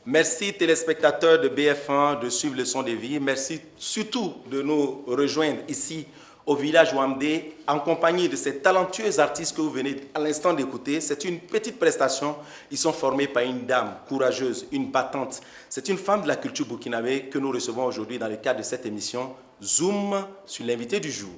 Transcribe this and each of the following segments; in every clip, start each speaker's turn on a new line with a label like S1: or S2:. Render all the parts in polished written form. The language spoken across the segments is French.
S1: Merci téléspectateurs de BF1 de suivre le son des vies. Merci surtout de nous rejoindre ici au village Wamdé en compagnie de ces talentueux artistes que vous venez à l'instant d'écouter. C'est une petite prestation. Ils sont formés par une dame courageuse, une battante. C'est une femme de la culture burkinabé que nous recevons aujourd'hui dans le cadre de cette émission Zoom sur l'invité du jour.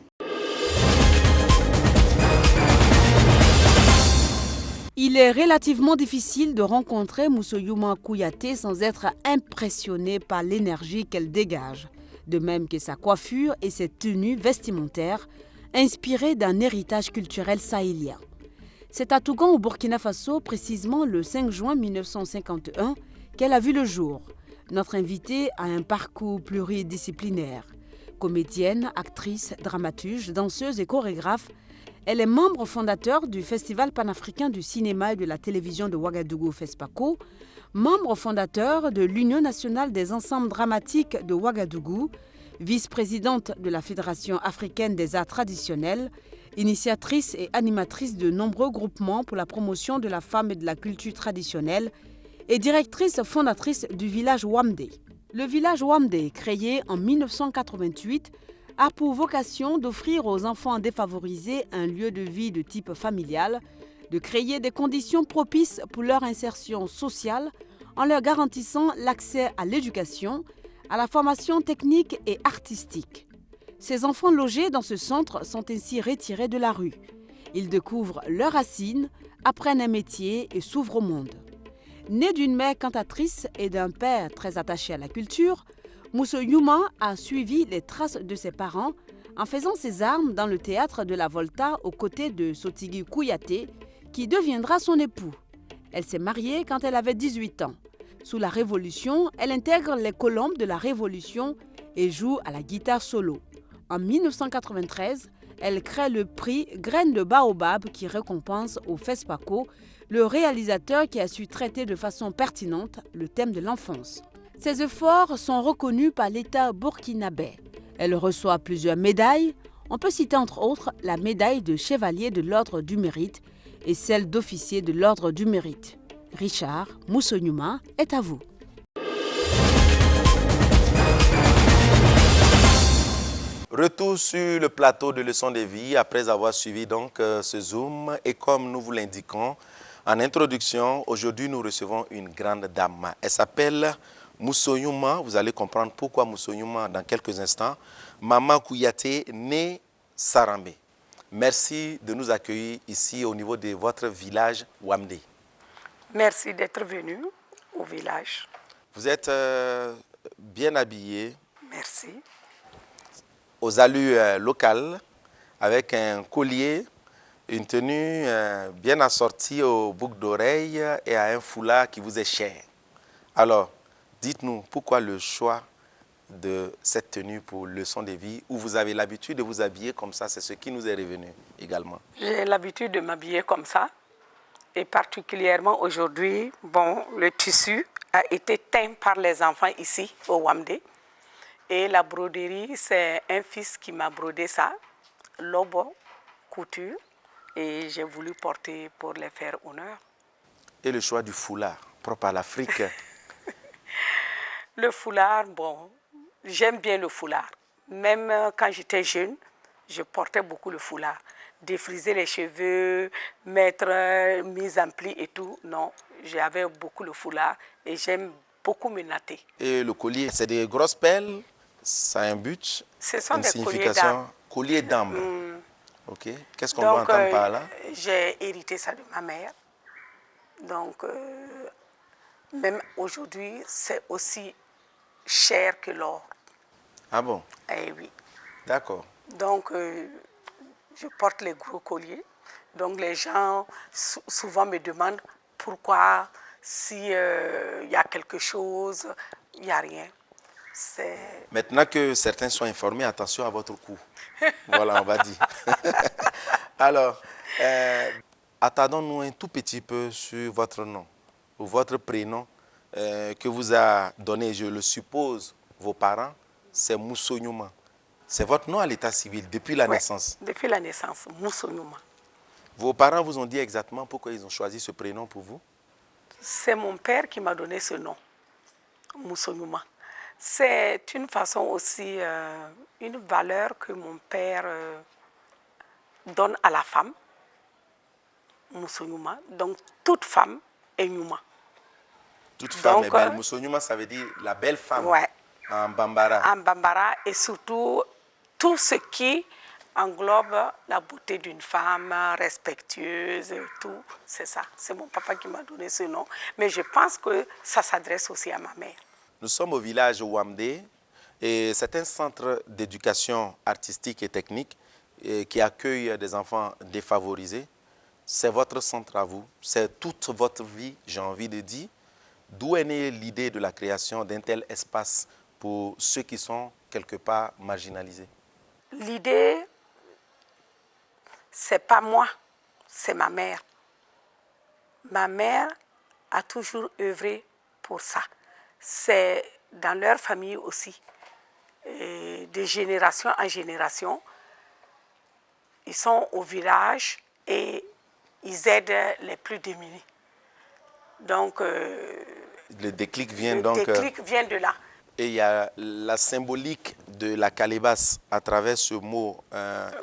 S2: Il est relativement difficile de rencontrer Moussoyouma Kouyaté sans être impressionné par l'énergie qu'elle dégage, de même que sa coiffure et ses tenues vestimentaires inspirées d'un héritage culturel sahélien. C'est à Tougan au Burkina Faso, précisément le 5 juin 1951, qu'elle a vu le jour. Notre invitée a un parcours pluridisciplinaire. Comédienne, actrice, dramaturge, danseuse et chorégraphe, elle est membre fondateur du Festival panafricain du cinéma et de la télévision de Ouagadougou, FESPACO, membre fondateur de l'Union nationale des ensembles dramatiques de Ouagadougou, vice-présidente de la Fédération africaine des arts traditionnels, initiatrice et animatrice de nombreux groupements pour la promotion de la femme et de la culture traditionnelle et directrice fondatrice du village Wamdé. Le village Wamdé, créé en 1988, a pour vocation d'offrir aux enfants défavorisés un lieu de vie de type familial, de créer des conditions propices pour leur insertion sociale en leur garantissant l'accès à l'éducation, à la formation technique et artistique. Ces enfants logés dans ce centre sont ainsi retirés de la rue. Ils découvrent leurs racines, apprennent un métier et s'ouvrent au monde. Né d'une mère cantatrice et d'un père très attaché à la culture, Moussoyouma a suivi les traces de ses parents en faisant ses armes dans le théâtre de la Volta aux côtés de Sotigui Kouyaté, qui deviendra son époux. Elle s'est mariée quand elle avait 18 ans. Sous la Révolution, elle intègre les Colombes de la Révolution et joue à la guitare solo. En 1993, elle crée le prix Graines de Baobab qui récompense au FESPACO le réalisateur qui a su traiter de façon pertinente le thème de l'enfance. Ses efforts sont reconnus par l'État burkinabé. Elle reçoit plusieurs médailles. On peut citer entre autres la médaille de chevalier de l'Ordre du Mérite et celle d'officier de l'Ordre du Mérite. Richard Moussoyouma est à vous.
S1: Retour sur le plateau de Leçons de vie après avoir suivi donc ce Zoom. Et comme nous vous l'indiquons en introduction, aujourd'hui nous recevons une grande dame. Elle s'appelle Moussoyouma, vous allez comprendre pourquoi Moussoyouma dans quelques instants. Maman Kouyaté, née Sarambé. Merci de nous accueillir ici au niveau de votre village Wamdé.
S3: Merci d'être venu au village.
S1: Vous êtes bien habillée.
S3: Merci.
S1: Aux allures locales, avec un collier, une tenue bien assortie aux boucles d'oreilles et à un foulard qui vous est cher. Alors, dites-nous pourquoi le choix de cette tenue pour Leçon de vie, où vous avez l'habitude de vous habiller comme ça, c'est ce qui nous est revenu également.
S3: J'ai l'habitude de m'habiller comme ça, et particulièrement aujourd'hui, le tissu a été teint par les enfants ici au Wamdé. Et la broderie, c'est un fils qui m'a brodé ça, Lobo Couture, et j'ai voulu porter pour les faire honneur.
S1: Et le choix du foulard, propre à l'Afrique?
S3: Le foulard, j'aime bien le foulard. Même quand j'étais jeune, je portais beaucoup le foulard. Défriser les cheveux, mettre mise en pli et tout, non. J'avais beaucoup le foulard et j'aime beaucoup me natter.
S1: Et le collier, c'est des grosses perles, ça a un but,
S3: Ce sont
S1: une
S3: des colliers d'âme.
S1: signification. Collier d'âme. Ok. Qu'est-ce qu'on doit entendre par là?
S3: J'ai hérité ça de ma mère. Donc, même aujourd'hui, c'est aussi cher que l'or.
S1: Ah bon?
S3: Eh oui.
S1: D'accord.
S3: Donc, je porte les gros colliers. Donc, les gens souvent me demandent pourquoi, s'il y a quelque chose, il n'y a rien.
S1: Maintenant que certains sont informés, attention à votre cou. Voilà, on va dire. Alors, attardons-nous un tout petit peu sur votre nom, ou votre prénom que vous a donné, je le suppose, vos parents, c'est Mousso Nyouma. C'est votre nom à l'état civil depuis la naissance?
S3: Depuis la naissance, Mousso Nyouma.
S1: Vos parents vous ont dit exactement pourquoi ils ont choisi ce prénom pour vous?
S3: C'est mon père qui m'a donné ce nom, Mousso Nyouma. C'est une façon aussi, une valeur que mon père donne à la femme, Mousso Nyouma. Donc, toute femme est Nyouma.
S1: Toute femme est belle. Mousso Nyouma, ça veut dire la belle femme.
S3: Ouais.
S1: En Bambara.
S3: En Bambara, et surtout tout ce qui englobe la beauté d'une femme respectueuse et tout. C'est ça. C'est mon papa qui m'a donné ce nom. Mais je pense que ça s'adresse aussi à ma mère.
S1: Nous sommes au village Wamdé et c'est un centre d'éducation artistique et technique qui accueille des enfants défavorisés. C'est votre centre à vous. C'est toute votre vie, j'ai envie de dire. D'où est née l'idée de la création d'un tel espace pour ceux qui sont quelque part marginalisés?
S3: L'idée, c'est pas moi, c'est ma mère. Ma mère a toujours œuvré pour ça. C'est dans leur famille aussi. Et de génération en génération, ils sont au village et ils aident les plus démunis. Donc,
S1: le déclic vient
S3: vient de là.
S1: Et il y a la symbolique de la calebasse à travers ce mot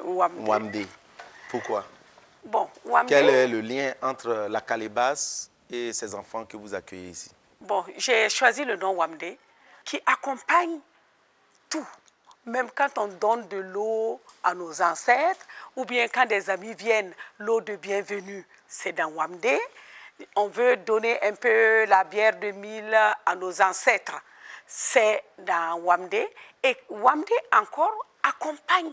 S1: Wamdé. Pourquoi?
S3: Bon, Wamdé,
S1: quel est le lien entre la calebasse et ces enfants que vous accueillez ici?
S3: Bon, j'ai choisi le nom Wamdé qui accompagne tout. Même quand on donne de l'eau à nos ancêtres ou bien quand des amis viennent, l'eau de bienvenue, c'est dans Wamdé. On veut donner un peu la bière de mille à nos ancêtres, c'est dans Wamdé. Et Wamdé encore accompagne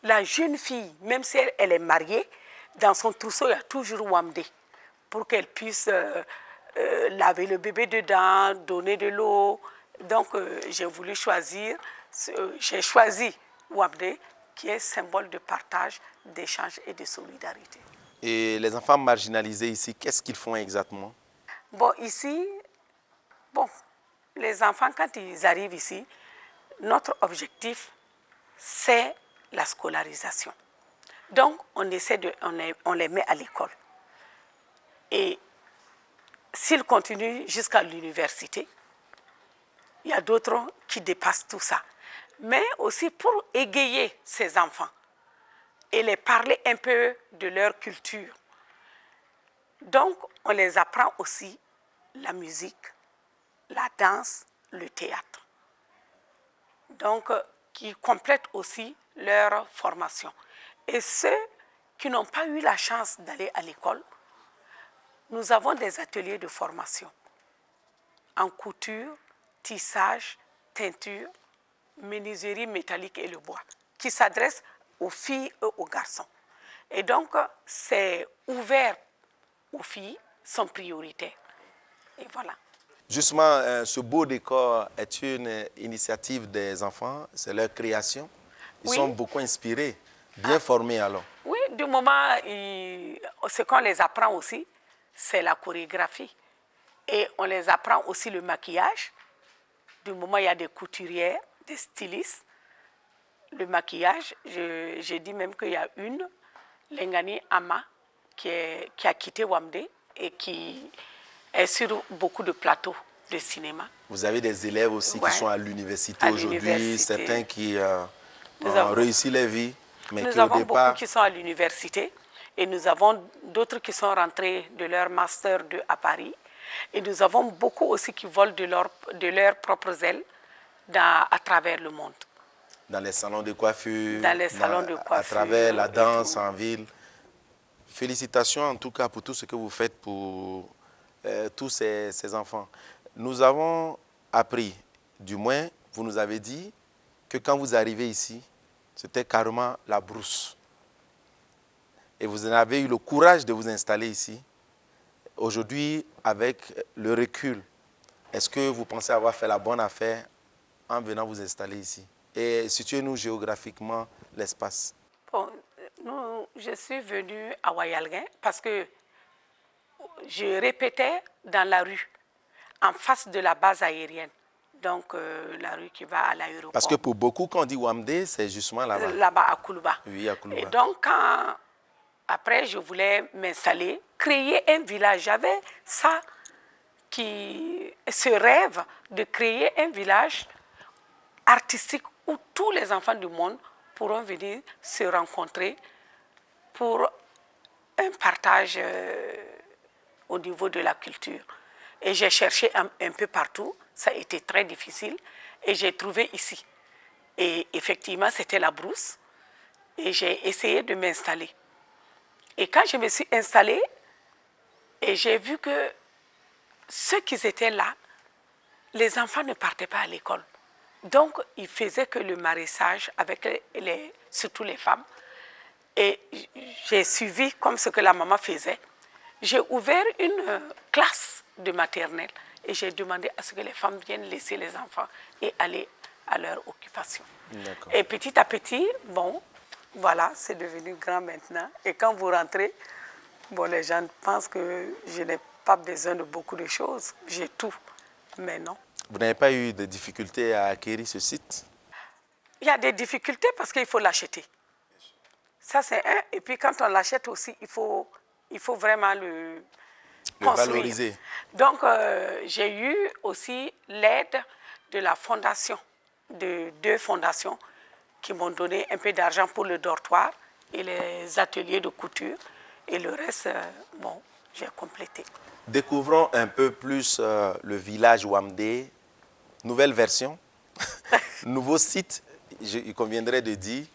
S3: la jeune fille, même si elle est mariée, dans son trousseau, il y a toujours Wamdé pour qu'elle puisse laver le bébé dedans, donner de l'eau. Donc, j'ai voulu choisir, j'ai choisi Wamdé, qui est symbole de partage, d'échange et de solidarité.
S1: Et les enfants marginalisés ici, qu'est-ce qu'ils font exactement?
S3: Bon, ici, bon, les enfants, quand ils arrivent ici, notre objectif, c'est la scolarisation. Donc, on les met à l'école. Et s'ils continuent jusqu'à l'université, il y a d'autres qui dépassent tout ça. Mais aussi pour égayer ces enfants et les parler un peu de leur culture. Donc, on les apprend aussi la musique, la danse, le théâtre. Donc, qui complètent aussi leur formation. Et ceux qui n'ont pas eu la chance d'aller à l'école, nous avons des ateliers de formation en couture, tissage, teinture, menuiserie métallique et le bois, qui s'adressent aux filles et aux garçons. Et donc, c'est ouvert aux filles, sont prioritaires. Et voilà.
S1: Justement, ce beau décor est une initiative des enfants, c'est leur création. Ils sont beaucoup inspirés, bien formés alors.
S3: Oui, du moment, ce qu'on les apprend aussi, c'est la chorégraphie. Et on les apprend aussi le maquillage. Du moment, il y a des couturières, des stylistes. Le maquillage, j'ai dit même qu'il y a une, Lengani Ama, qui a quitté Wamdé et qui est sur beaucoup de plateaux de cinéma.
S1: Vous avez des élèves aussi
S3: Ouais.
S1: qui sont à l'université
S3: À
S1: aujourd'hui,
S3: l'université.
S1: certains qui
S3: Nous
S1: ont
S3: avons-
S1: réussi leur vie, mais
S3: Nous
S1: qui au
S3: avons
S1: départ...
S3: beaucoup qui sont à l'université et nous avons d'autres qui sont rentrés de leur master 2 à Paris. Et nous avons beaucoup aussi qui volent de leurs propres ailes à travers le monde.
S1: Dans les salons de coiffure,
S3: Dans les salons de
S1: à
S3: coiffure
S1: travers la
S3: et
S1: danse
S3: tout.
S1: en ville. Félicitations en tout cas pour tout ce que vous faites pour tous ces enfants. Nous avons appris, du moins vous nous avez dit, que quand vous arrivez ici, c'était carrément la brousse. Et vous en avez eu le courage de vous installer ici. Aujourd'hui, avec le recul, est-ce que vous pensez avoir fait la bonne affaire en venant vous installer ici? Et situez-nous géographiquement l'espace.
S3: Bon, je suis venue à Wayalguin parce que je répétais dans la rue, en face de la base aérienne. Donc, la rue qui va à l'aéroport.
S1: Parce que pour beaucoup, quand on dit Wamdé, c'est justement là-bas.
S3: Là-bas, à Koulouba.
S1: Oui, à Koulouba.
S3: Et donc, après, je voulais m'installer, créer un village. J'avais ce rêve de créer un village artistique où tous les enfants du monde pourront venir se rencontrer pour un partage au niveau de la culture. Et j'ai cherché un peu partout, ça a été très difficile, et j'ai trouvé ici. Et effectivement, c'était la brousse, et j'ai essayé de m'installer. Et quand je me suis installée, et j'ai vu que ceux qui étaient là, les enfants ne partaient pas à l'école. Donc, ils faisaient que le maraîchage avec surtout les femmes. Et j'ai suivi comme ce que la maman faisait. J'ai ouvert une classe de maternelle et j'ai demandé à ce que les femmes viennent laisser les enfants et aller à leur occupation. Et petit à petit, bon, voilà, c'est devenu grand maintenant. Et quand vous rentrez, bon, les gens pensent que je n'ai pas besoin de beaucoup de choses. J'ai tout, mais non.
S1: Vous n'avez pas eu de difficultés à acquérir ce site?
S3: Il y a des difficultés parce qu'il faut l'acheter. Ça, c'est un. Et puis, quand on l'achète aussi, il faut vraiment le construire.
S1: Valoriser.
S3: Donc, j'ai eu aussi l'aide de la fondation, de 2 fondations qui m'ont donné un peu d'argent pour le dortoir et les ateliers de couture. Et le reste, bon, j'ai complété.
S1: Découvrons un peu plus le village Wamdé, nouvelle version, nouveau site, il conviendrait de dire,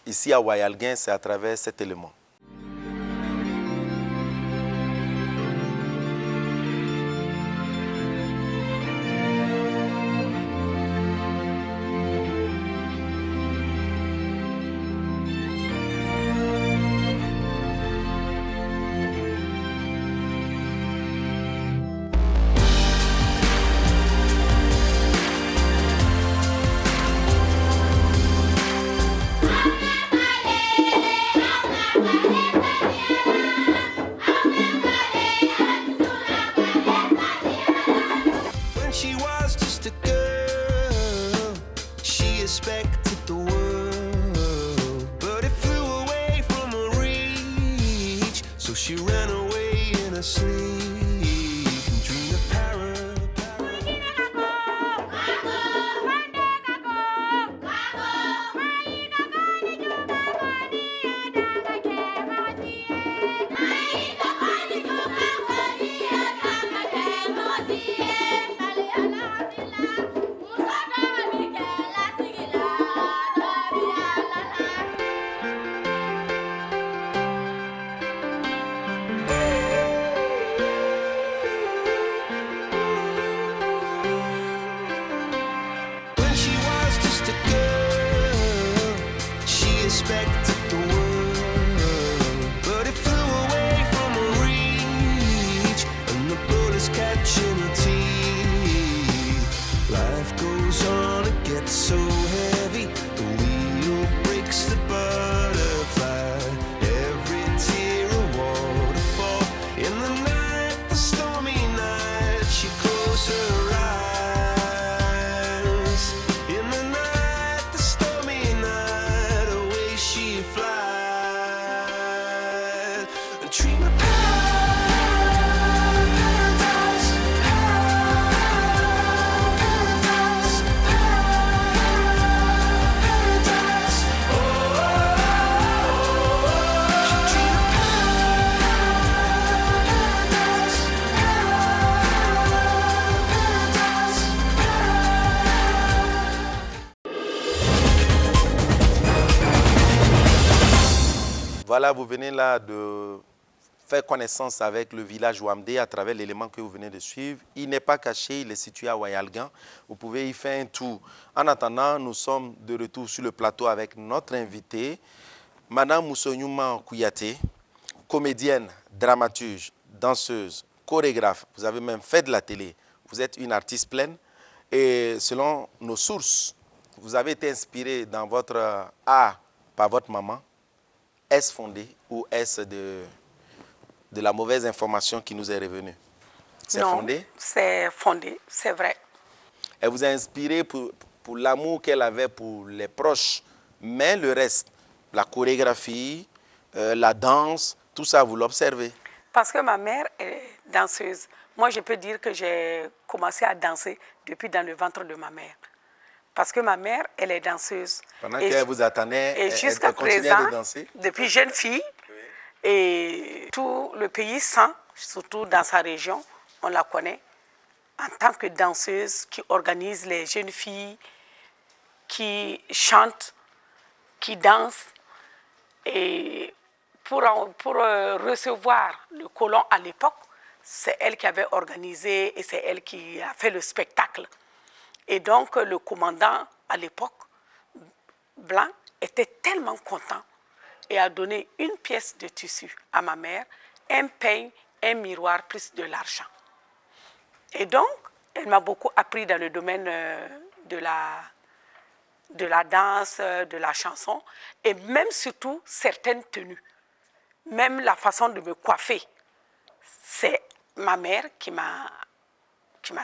S1: ici à Wayalguin, c'est à travers cet élément.
S4: Dream of paradise, paradise.
S1: Voilà, vous venez là de faire connaissance avec le village Wamdé à travers l'élément que vous venez de suivre. Il n'est pas caché, il est situé à Wayalgan. Vous pouvez y faire un tour. En attendant, nous sommes de retour sur le plateau avec notre invitée, Madame Moussoyouma Kouyaté, comédienne, dramaturge, danseuse, chorégraphe. Vous avez même fait de la télé. Vous êtes une artiste pleine. Et selon nos sources, vous avez été inspirée dans votre art par votre maman. Est-ce fondé ou est-ce de la mauvaise information qui nous est revenue? C'est fondé?
S3: C'est fondé, c'est vrai.
S1: Elle vous a inspiré pour l'amour qu'elle avait pour les proches, mais le reste, la chorégraphie, la danse, tout ça, vous l'observez?
S3: Parce que ma mère est danseuse. Moi, je peux dire que j'ai commencé à danser depuis dans le ventre de ma mère. Parce que ma mère, elle est danseuse.
S1: Pendant qu'elle vous attendait,
S3: et jusqu'à
S1: présent, de danser?
S3: Depuis jeune fille, et tout le pays sent, surtout dans sa région, on la connaît, en tant que danseuse qui organise les jeunes filles, qui chantent, qui dansent. Et pour recevoir le colon à l'époque, c'est elle qui avait organisé et c'est elle qui a fait le spectacle. Et donc, le commandant, à l'époque, Blanc, était tellement content et a donné une pièce de tissu à ma mère, un peigne, un miroir, plus de l'argent. Et donc, elle m'a beaucoup appris dans le domaine de la danse, de la chanson, et même surtout certaines tenues. Même la façon de me coiffer. C'est ma mère qui m'a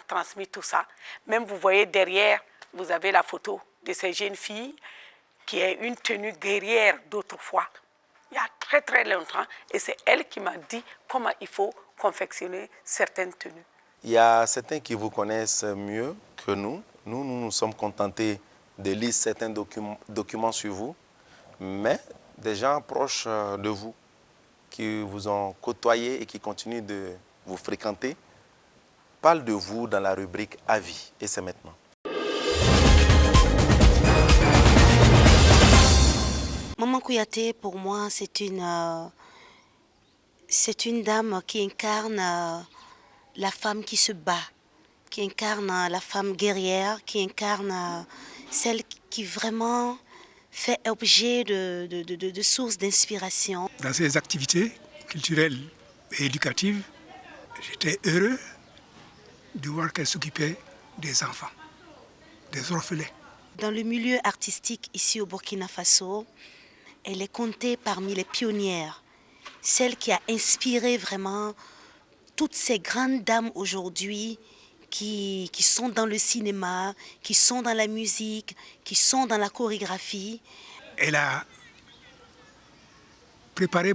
S3: transmis tout ça. Même vous voyez derrière, vous avez la photo de ces jeunes filles qui est une tenue guerrière d'autrefois, il y a très très longtemps, et c'est elle qui m'a dit comment il faut confectionner certaines tenues.
S1: Il y a certains qui vous connaissent mieux que nous. Nous nous sommes contentés de lire certains documents sur vous, mais des gens proches de vous qui vous ont côtoyé et qui continuent de vous fréquenter parlent de vous dans la rubrique Avis. Et c'est maintenant.
S4: Maman Kouyaté, pour moi, c'est une dame qui incarne la femme qui se bat, qui incarne la femme guerrière, qui incarne celle qui vraiment fait objet de sources d'inspiration.
S5: Dans ces activités culturelles et éducatives, j'étais heureux de voir qu'elle s'occupait des enfants, des orphelins.
S4: Dans le milieu artistique ici au Burkina Faso, elle est comptée parmi les pionnières, celle qui a inspiré vraiment toutes ces grandes dames aujourd'hui qui sont dans le cinéma, qui sont dans la musique, qui sont dans la chorégraphie.
S5: Elle a préparé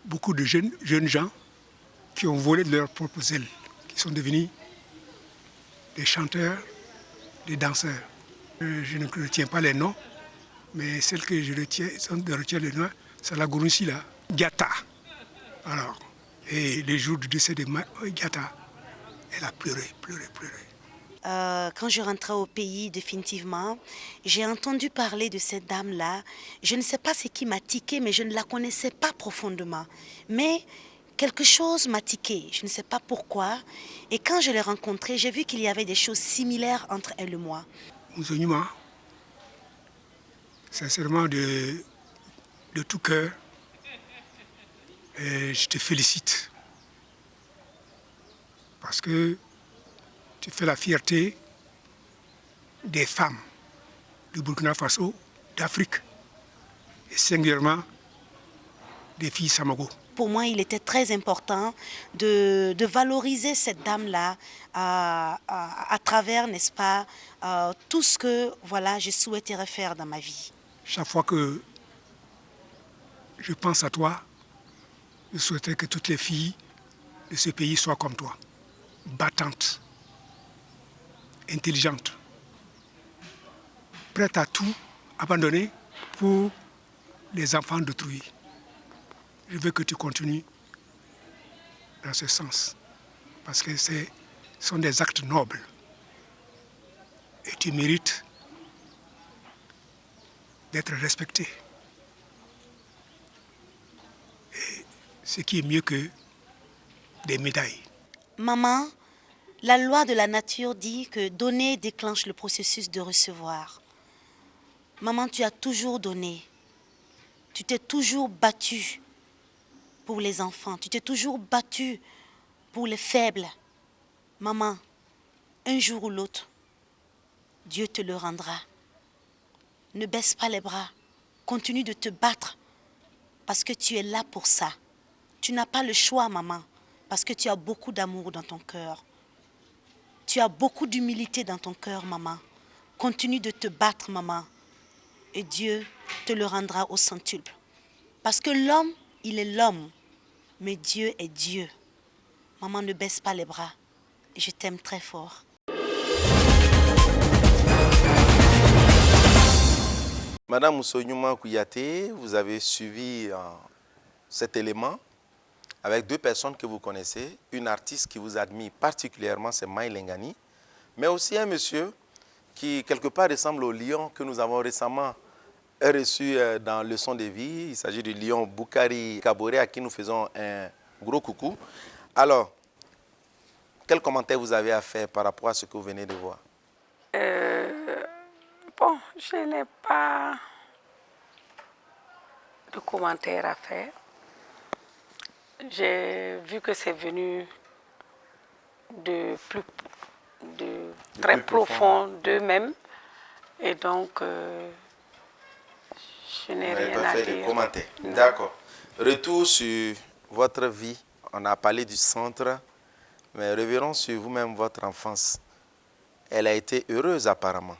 S5: beaucoup de jeunes gens qui ont volé de leurs propres ailes, qui sont devenus des chanteurs, des danseurs. Je ne retiens pas les noms, mais celle que je retiens le nom, c'est la Gourounsi là, Diatta. Alors, et le jour du décès de Diatta, elle a pleuré.
S4: Quand je rentrais au pays, définitivement, j'ai entendu parler de cette dame-là. Je ne sais pas ce qui m'a tiqué, mais je ne la connaissais pas profondément. Mais quelque chose m'a tiqué, je ne sais pas pourquoi. Et quand je l'ai rencontrée, j'ai vu qu'il y avait des choses similaires entre elle et moi.
S5: Moussoyouma, sincèrement, de tout cœur, je te félicite. Parce que tu fais la fierté des femmes du Burkina Faso, d'Afrique, et singulièrement des filles Samago.
S4: Pour moi, il était très important de valoriser cette dame-là à travers, n'est-ce pas, tout ce que voilà, je souhaiterais faire dans ma vie.
S5: Chaque fois que je pense à toi, je souhaiterais que toutes les filles de ce pays soient comme toi, battantes, intelligentes, prêtes à tout abandonner pour les enfants d'autrui. Je veux que tu continues dans ce sens, parce que ce sont des actes nobles et tu mérites d'être respecté. ce qui est mieux que des médailles.
S4: Maman, la loi de la nature dit que donner déclenche le processus de recevoir. Maman, tu as toujours donné. Tu t'es toujours battue pour les enfants. Tu t'es toujours battue pour les faibles. Maman, un jour ou l'autre, Dieu te le rendra. Ne baisse pas les bras. Continue de te battre parce que tu es là pour ça. Tu n'as pas le choix, maman, parce que tu as beaucoup d'amour dans ton cœur. Tu as beaucoup d'humilité dans ton cœur, maman. Continue de te battre, maman. Et Dieu te le rendra au centuple. Parce que l'homme, il est l'homme, mais Dieu est Dieu. Maman, ne baisse pas les bras. Je t'aime très fort.
S1: Madame Moussoyouma Kouyaté, vous avez suivi cet élément avec deux personnes que vous connaissez, une artiste qui vous admire particulièrement, c'est Maï Lengani, mais aussi un monsieur qui quelque part ressemble au lion que nous avons récemment reçu dans Leçon de vie. Il s'agit du lion Boukari Kaboré à qui nous faisons un gros coucou. Alors, quel commentaire vous avez à faire par rapport à ce que vous venez de voir?
S3: Bon, je n'ai pas de commentaire à faire. J'ai vu que c'est venu de très profond d'eux-mêmes. Et donc, je n'ai rien à dire.
S1: Commentaire. D'accord. Retour sur votre vie. On a parlé du centre, mais revenons sur vous-même, votre enfance. Elle a été heureuse apparemment.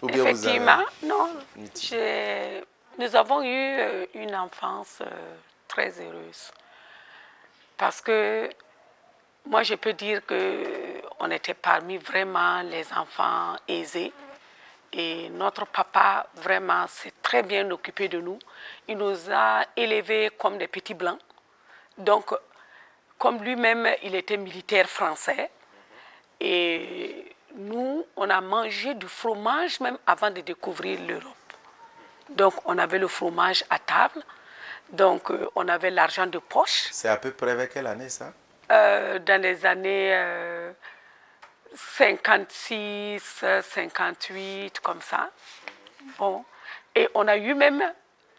S1: Ou bien
S3: effectivement, non. Nous avons eu une enfance très heureuse. Parce que moi, je peux dire qu'on était parmi vraiment les enfants aisés. Et notre papa, vraiment, s'est très bien occupé de nous. Il nous a élevés comme des petits blancs. Donc, comme lui-même, il était militaire français. Et nous, on a mangé du fromage même avant de découvrir l'Europe. Donc, on avait le fromage à table. Donc, on avait l'argent de poche.
S1: C'est à peu près vers quelle année, ça?
S3: Dans les années 56, 58, comme ça. Bon. Et on a eu même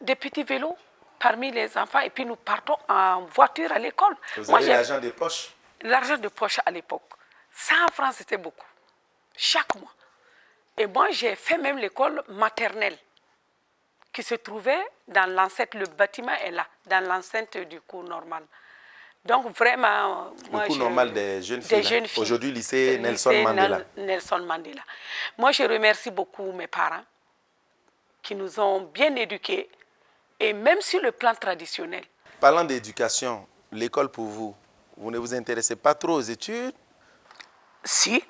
S3: des petits vélos parmi les enfants. Et puis, nous partons en voiture à l'école.
S1: Vous avez l'argent de poche?
S3: L'argent de poche à l'époque. 100 francs, c'était beaucoup. Chaque mois. Et moi, j'ai fait même l'école maternelle qui se trouvait dans l'enceinte. Le bâtiment est là, dans l'enceinte du cours normal. Donc, vraiment...
S1: Le cours normal des jeunes filles.
S3: Des jeunes filles.
S1: Aujourd'hui, lycée Nelson Mandela.
S3: Nelson Mandela. Moi, je remercie beaucoup mes parents qui nous ont bien éduqués, et même sur le plan traditionnel.
S1: Parlant d'éducation, l'école pour vous, vous ne vous intéressez pas trop aux études?
S3: Si.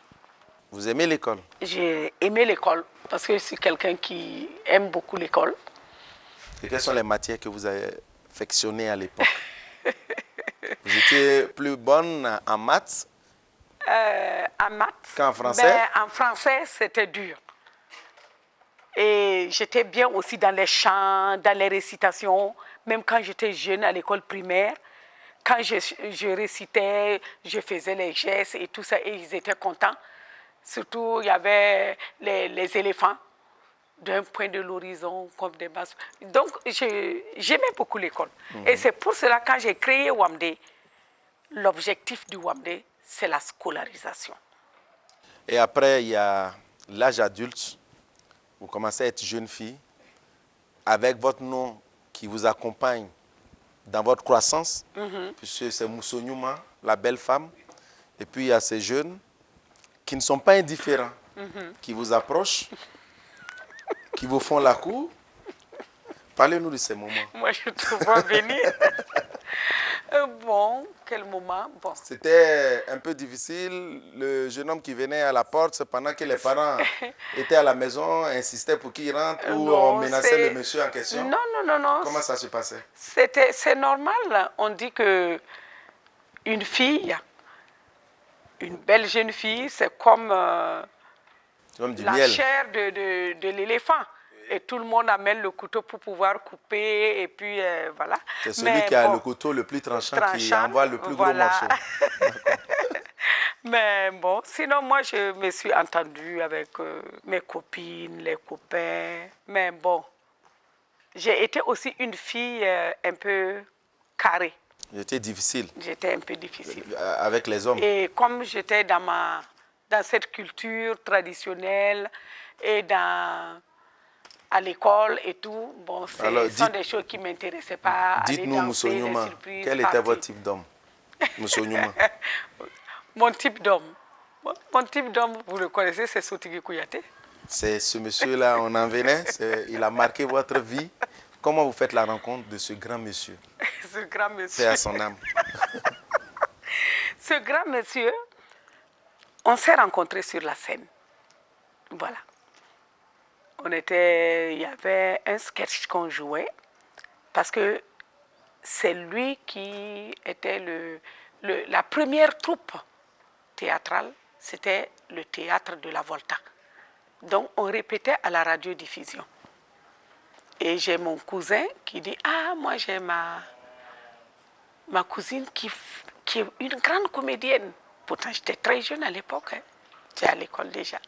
S1: Vous aimez l'école?
S3: J'ai aimé l'école parce que je suis quelqu'un qui aime beaucoup l'école.
S1: Et quelles sont les matières que vous avez affectionnées à l'époque? Vous étiez plus bonne en maths?
S3: En maths.
S1: Qu'en français?
S3: Ben, en français, c'était dur. Et j'étais bien aussi dans les chants, dans les récitations. Même quand j'étais jeune à l'école primaire, quand je récitais, je faisais les gestes et tout ça, et ils étaient contents. Surtout, il y avait les éléphants d'un point de l'horizon comme des masses. Donc, j'aimais beaucoup l'école. Et c'est pour cela, quand j'ai créé Wamdé, l'objectif du Wamdé, c'est la scolarisation.
S1: Et après, il y a l'âge adulte. Vous commencez à être jeune fille, avec votre nom qui vous accompagne dans votre croissance, puisque c'est Moussoyouma, la belle femme. Et puis, il y a ces jeunes qui ne sont pas indifférents, qui vous approchent, qui vous font la cour. Parlez-nous de ces moments.
S3: Moi, je te vois venir. Bon, quel moment? Bon.
S1: C'était un peu difficile. Le jeune homme qui venait à la porte, pendant que les parents étaient à la maison, insistait pour qu'il rentre ou on menaçait le monsieur en question.
S3: Non.
S1: Comment ça se passait?
S3: C'est normal. On dit que une fille, une belle jeune fille, c'est comme
S1: du
S3: la
S1: miel.
S3: chair de l'éléphant. Et tout le monde amène le couteau pour pouvoir couper et puis voilà.
S1: C'est celui qui a le couteau le plus tranchant qui envoie le plus gros morceau.
S3: Mais bon, sinon moi je me suis entendue avec mes copines, les copains. Mais bon, j'ai été aussi une fille un peu carrée.
S1: J'étais difficile.
S3: J'étais un peu difficile.
S1: Avec les hommes.
S3: Et comme j'étais dans cette culture traditionnelle et à l'école et tout, bon, ce sont des choses qui ne m'intéressaient pas.
S1: Dites-nous, Mousso Nyouma, quel était votre type d'homme? Mousso Nyouma.
S3: Mon type d'homme, vous le connaissez, c'est Sotigui Kouyaté.
S1: C'est ce monsieur-là, on en venait, il a marqué votre vie. Comment vous faites la rencontre de ce grand monsieur?
S3: Ce grand monsieur.
S1: C'est à son âme.
S3: Ce grand monsieur, on s'est rencontrés sur la scène. Voilà. Il y avait un sketch qu'on jouait parce que c'est lui qui était la première troupe théâtrale, c'était le théâtre de la Volta. Donc on répétait à la radiodiffusion. Et j'ai mon cousin qui dit « Ah, moi j'ai ma cousine qui est une grande comédienne. » Pourtant j'étais très jeune à l'époque, hein. J'étais à l'école déjà.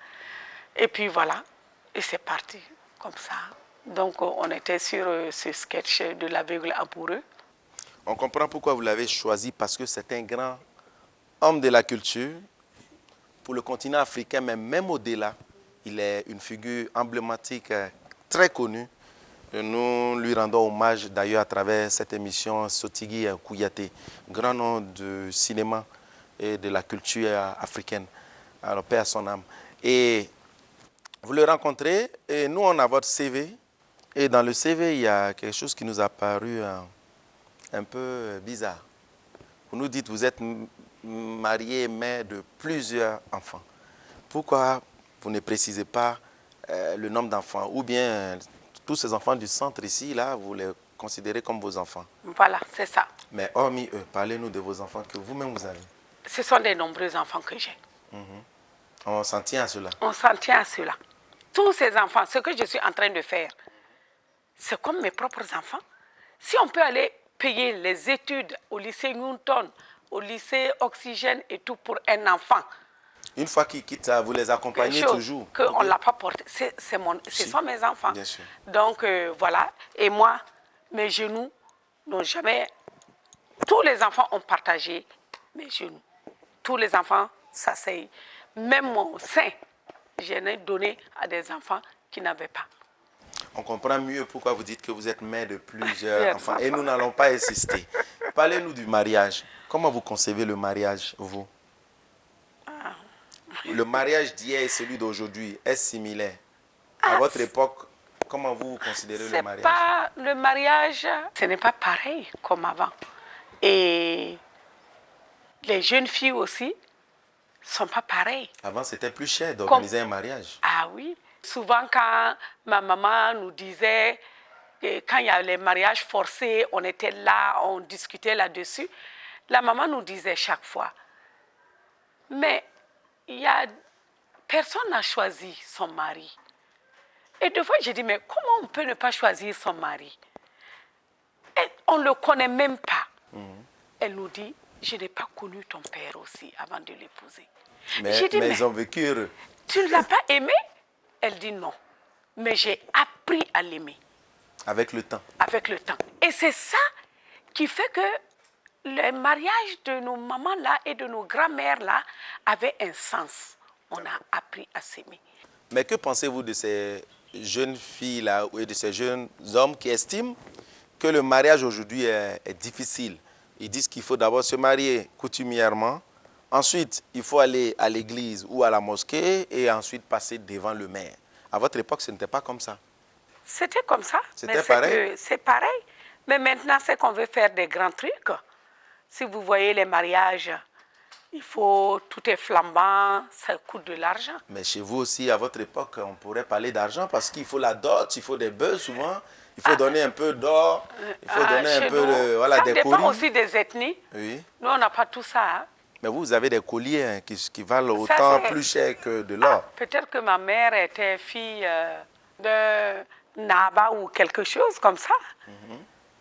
S3: Et puis voilà, et c'est parti comme ça. Donc on était sur ce sketch de l'aveugle amoureux.
S1: On comprend pourquoi vous l'avez choisi, parce que c'est un grand homme de la culture pour le continent africain, mais même au-delà. Il est une figure emblématique, très connue. Nous lui rendons hommage d'ailleurs à travers cette émission Sotigui Kouyaté, grand nom du cinéma et de la culture africaine. Alors, paix à son âme. Et vous le rencontrez, et nous on a votre CV. Et dans le CV, il y a quelque chose qui nous a paru un peu bizarre. Vous nous dites que vous êtes marié et mère de plusieurs enfants. Pourquoi vous ne précisez pas le nombre d'enfants? Ou bien tous ces enfants du centre ici, là, vous les considérez comme vos enfants?
S3: Voilà, c'est ça.
S1: Mais hormis eux, parlez-nous de vos enfants que vous-même vous avez.
S3: Ce sont des nombreux enfants que j'ai.
S1: On s'en tient à cela.
S3: On s'en tient à cela. Tous ces enfants, ce que je suis en train de faire, c'est comme mes propres enfants. Si on peut aller payer les études au lycée Newton, au lycée Oxygène et tout pour un enfant. Une
S1: fois qu'ils quittent ça, vous les accompagnez toujours?
S3: Qu'on ne l'a pas porté. Ce sont mes enfants.
S1: Bien sûr.
S3: Donc voilà. Et moi, mes genoux n'ont jamais... Tous les enfants ont partagé mes genoux. Tous les enfants s'asseyent. Même mon sein, je l'ai donné à des enfants qui n'avaient pas.
S1: On comprend mieux pourquoi vous dites que vous êtes mère de plusieurs enfants. Et nous n'allons pas insister. Parlez-nous du mariage. Comment vous concevez le mariage, vous? Le mariage d'hier et celui d'aujourd'hui est similaire. À votre époque, comment vous considérez le mariage?
S3: Le mariage, ce n'est pas pareil comme avant. Et les jeunes filles aussi ne sont pas pareilles.
S1: Avant, c'était plus cher d'organiser un mariage.
S3: Ah oui. Souvent, quand ma maman nous disait que quand il y a les mariages forcés, on était là, on discutait là-dessus, la maman nous disait chaque fois, mais personne n'a choisi son mari. Et deux fois, j'ai dit, mais comment on peut ne pas choisir son mari? Et on ne le connaît même pas. Elle nous dit, je n'ai pas connu ton père aussi avant de l'épouser.
S1: Mais ils ont vécu heureux.
S3: Tu ne l'as pas aimé? Elle dit non. Mais j'ai appris à l'aimer.
S1: Avec le temps.
S3: Avec le temps. Et c'est ça qui fait que le mariage de nos mamans-là et de nos grands-mères-là avait un sens. On a appris à s'aimer.
S1: Mais que pensez-vous de ces jeunes filles-là et de ces jeunes hommes qui estiment que le mariage aujourd'hui est difficile? Ils disent qu'il faut d'abord se marier coutumièrement. Ensuite, il faut aller à l'église ou à la mosquée et ensuite passer devant le maire. À votre époque, ce n'était pas comme ça.
S3: C'était comme ça.
S1: C'était pareil?
S3: C'est pareil. Mais maintenant, c'est qu'on veut faire des grands trucs. Si vous voyez les mariages, tout est flambant, ça coûte de l'argent.
S1: Mais chez vous aussi, à votre époque, on pourrait parler d'argent parce qu'il faut la dot, il faut des bœufs souvent. Il faut donner un peu d'or, il faut donner un peu des colis.
S3: Ça dépend aussi des ethnies.
S1: Oui.
S3: Nous, on n'a pas tout ça. Hein.
S1: Mais vous avez des colliers qui valent autant plus cher que de l'or.
S3: Peut-être que ma mère était fille d'un Naba ou quelque chose comme ça.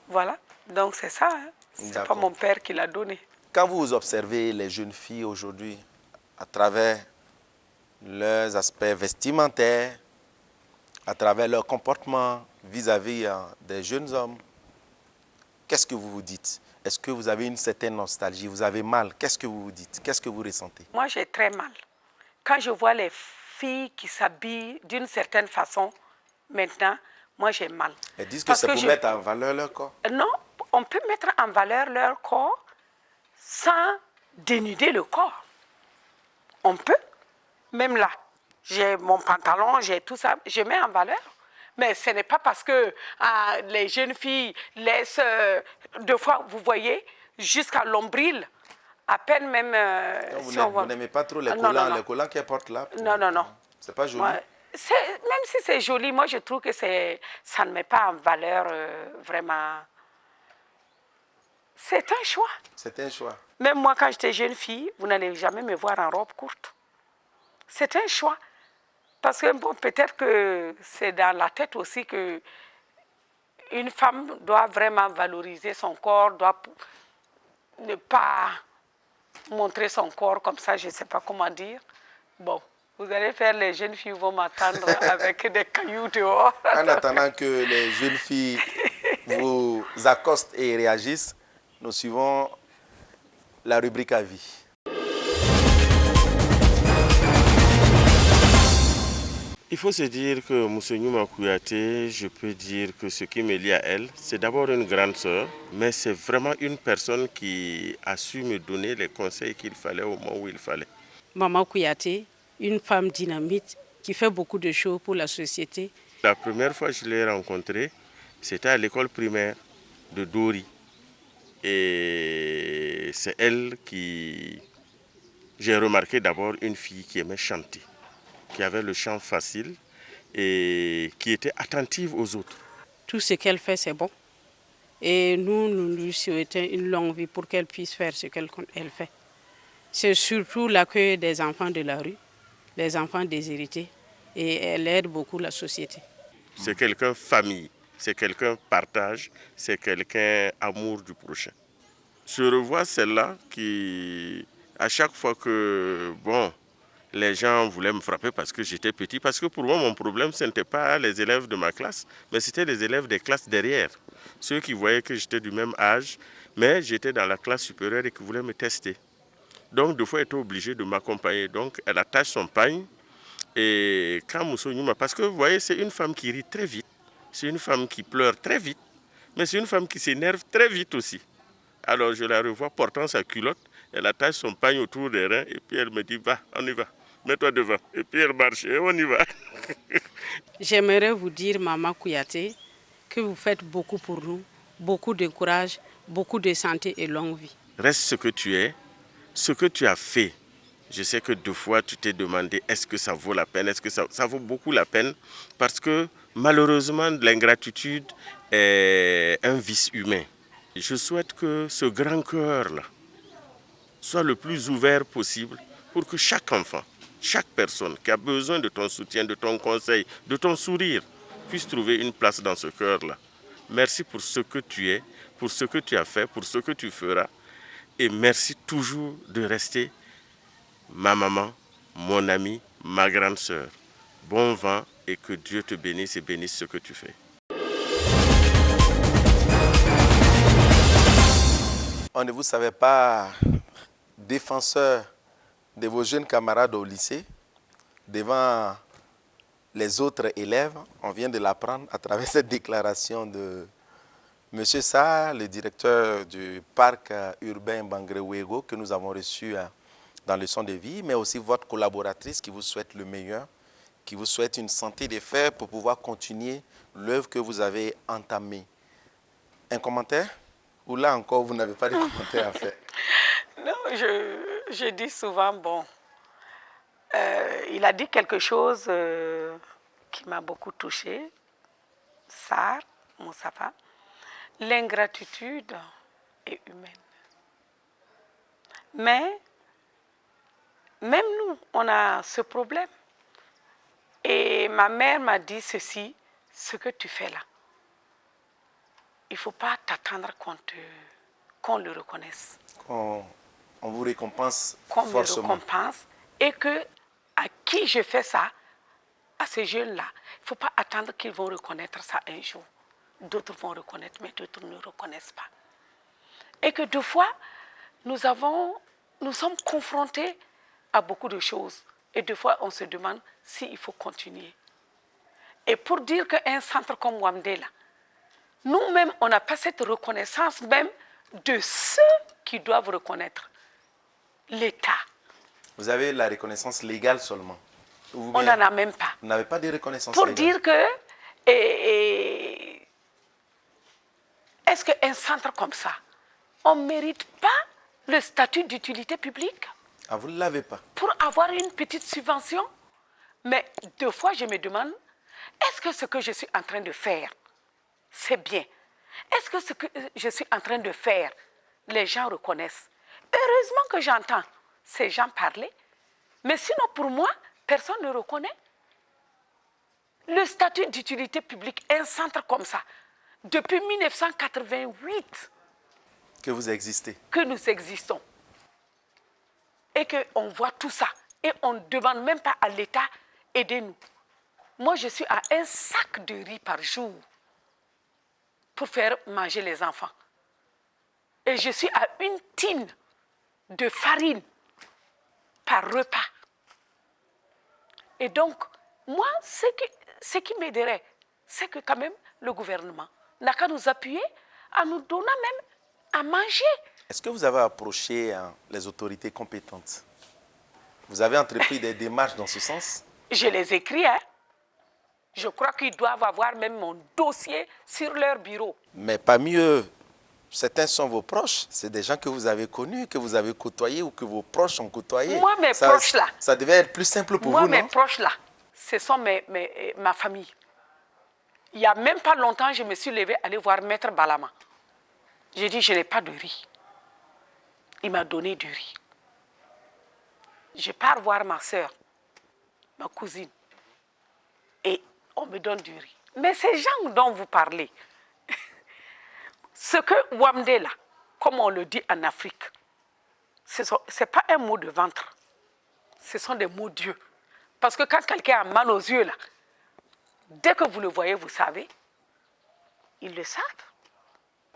S3: Voilà, donc c'est ça. Hein. C'est pas mon père qui l'a donné.
S1: Quand vous observez les jeunes filles aujourd'hui, à travers leurs aspects vestimentaires, à travers leur comportement vis-à-vis des jeunes hommes, qu'est-ce que vous vous dites? Est-ce que vous avez une certaine nostalgie? Vous avez mal? Qu'est-ce que vous vous dites? Qu'est-ce que vous ressentez?
S3: Moi, j'ai très mal. Quand je vois les filles qui s'habillent d'une certaine façon, maintenant, moi, j'ai mal.
S1: Elles disent que c'est pour mettre en valeur leur corps.
S3: Non, on peut mettre en valeur leur corps sans dénuder le corps. On peut. Même là, j'ai mon pantalon, j'ai tout ça, je mets en valeur. Mais ce n'est pas parce que les jeunes filles laissent, deux fois, vous voyez, jusqu'à l'ombril, à peine même...
S1: vous n'aimez pas trop les collants, les collants qu'elles portent là?
S3: Non, non, non.
S1: C'est pas joli?
S3: Ouais. Même si c'est joli, moi je trouve que ça ne met pas en valeur vraiment... C'est un choix.
S1: C'est un choix.
S3: Même moi, quand j'étais jeune fille, vous n'allez jamais me voir en robe courte. C'est un choix. Parce que bon, peut-être que c'est dans la tête aussi que une femme doit vraiment valoriser son corps, doit ne pas montrer son corps comme ça, je ne sais pas comment dire. Bon, vous allez faire, les jeunes filles vont m'attendre avec des cailloux dehors.
S1: En attendant que les jeunes filles vous accostent et réagissent, nous suivons la rubrique à vie.
S6: Il faut se dire que Moussou Nyouma Kouyaté, je peux dire que ce qui me lie à elle, c'est d'abord une grande sœur, mais c'est vraiment une personne qui a su me donner les conseils qu'il fallait au moment où il fallait.
S7: Maman Kouyaté, une femme dynamite qui fait beaucoup de choses pour la société.
S6: La première fois que je l'ai rencontrée, c'était à l'école primaire de Dori. Et c'est elle qui... J'ai remarqué d'abord une fille qui aimait chanter, qui avait le chant facile et qui était attentive aux autres.
S7: Tout ce qu'elle fait, c'est bon. Et nous lui souhaitons une longue vie pour qu'elle puisse faire ce qu'elle fait. C'est surtout l'accueil des enfants de la rue, les enfants déshérités, et elle aide beaucoup la société.
S6: C'est quelqu'un famille, c'est quelqu'un partage, c'est quelqu'un amour du prochain. Je revois celle-là qui, à chaque fois que, les gens voulaient me frapper parce que j'étais petit. Parce que pour moi, mon problème, ce n'était pas les élèves de ma classe, mais c'était les élèves des classes derrière. Ceux qui voyaient que j'étais du même âge, mais j'étais dans la classe supérieure et qui voulaient me tester. Donc, deux fois, elle était obligée de m'accompagner. Donc, elle attache son pagne. Et quand Moussou Nyouma, parce que vous voyez, c'est une femme qui rit très vite. C'est une femme qui pleure très vite. Mais c'est une femme qui s'énerve très vite aussi. Alors, je la revois portant sa culotte. Elle attache son pagne autour des reins et puis elle me dit, va, on y va. Mets-toi devant. Et puis elle marche et on y va.
S7: J'aimerais vous dire, Maman Kouyaté, que vous faites beaucoup pour nous, beaucoup de courage, beaucoup de santé et longue vie.
S6: Reste ce que tu es, ce que tu as fait. Je sais que deux fois tu t'es demandé est-ce que ça vaut la peine, est-ce que ça vaut beaucoup la peine, parce que malheureusement l'ingratitude est un vice humain. Je souhaite que ce grand cœur-là soit le plus ouvert possible pour que chaque enfant, chaque personne qui a besoin de ton soutien, de ton conseil, de ton sourire, puisse trouver une place dans ce cœur-là. Merci pour ce que tu es, pour ce que tu as fait, pour ce que tu feras. Et merci toujours de rester ma maman, mon amie, ma grande sœur. Bon vent et que Dieu te bénisse et bénisse ce que tu fais.
S1: On ne vous savait pas défenseur de vos jeunes camarades au lycée, devant les autres élèves. On vient de l'apprendre à travers cette déclaration de M. Sarr, le directeur du parc urbain Bangré-Ouégo, que nous avons reçu dans Leçon de vie, mais aussi votre collaboratrice qui vous souhaite le meilleur, qui vous souhaite une santé de fer pour pouvoir continuer l'œuvre que vous avez entamée. Un commentaire? Ou là encore, vous n'avez pas de commentaire à faire?
S3: Non, je dis souvent, il a dit quelque chose qui m'a beaucoup touchée, Sarr, Moussafa. L'ingratitude est humaine. Mais, même nous, on a ce problème. Et ma mère m'a dit ceci, ce que tu fais là, il ne faut pas t'attendre qu'on le reconnaisse.
S1: On vous récompense
S3: Qu'on me
S1: forcément.
S3: récompense et que à qui je fais ça, à ces jeunes-là, il ne faut pas attendre qu'ils vont reconnaître ça un jour. D'autres vont reconnaître, mais d'autres ne reconnaissent pas. Et que deux fois, nous sommes confrontés à beaucoup de choses. Et deux fois, on se demande s'il faut continuer. Et pour dire qu'un centre comme Wamdé, là, nous-mêmes, on n'a pas cette reconnaissance même de ceux qui doivent reconnaître l'État.
S1: Vous avez la reconnaissance légale seulement. Ou
S3: On
S1: bien
S3: n'en a même pas.
S1: Vous n'avez pas de reconnaissance
S3: Pour
S1: légale.
S3: dire que, est-ce qu'un centre comme ça, on ne mérite pas le statut d'utilité publique
S1: Ah, vous ne l'avez pas.
S3: pour avoir une petite subvention? Mais deux fois, je me demande, est-ce que ce que je suis en train de faire, c'est bien? Est-ce que ce que je suis en train de faire, les gens reconnaissent? Heureusement que j'entends ces gens parler, mais sinon pour moi, personne ne reconnaît. Le statut d'utilité publique, un centre comme ça, depuis 1988
S1: Que vous existez.
S3: que nous existons, et qu'on voit tout ça, et on ne demande même pas à l'État, aidez-nous. Moi, je suis à un sac de riz par jour pour faire manger les enfants. Et je suis à une tine de farine par repas. Et donc, moi, ce qui m'aiderait, c'est que quand même, le gouvernement n'a qu'à nous appuyer en nous donnant même à manger.
S1: Est-ce que vous avez approché les autorités compétentes? Vous avez entrepris des démarches dans ce sens?
S3: Je les écris, hein. Je crois qu'ils doivent avoir même mon dossier sur leur bureau.
S1: Mais parmi eux, certains sont vos proches. C'est des gens que vous avez connus, que vous avez côtoyés ou que vos proches ont côtoyés.
S3: Moi, mes proches là.
S1: Ça devait être plus simple pour
S3: Moi,
S1: vous,
S3: mes
S1: non?
S3: proches là, ce sont ma famille. Il n'y a même pas longtemps, je me suis levée aller voir Maître Balama. J'ai dit, je n'ai pas de riz. Il m'a donné du riz. Je pars voir ma soeur, ma cousine, et on me donne du riz. Mais ces gens dont vous parlez, ce que Wamdé là, comme on le dit en Afrique, ce n'est pas un mot de ventre, ce sont des mots Dieu. Parce que quand quelqu'un a mal aux yeux là, dès que vous le voyez, vous savez, ils le savent.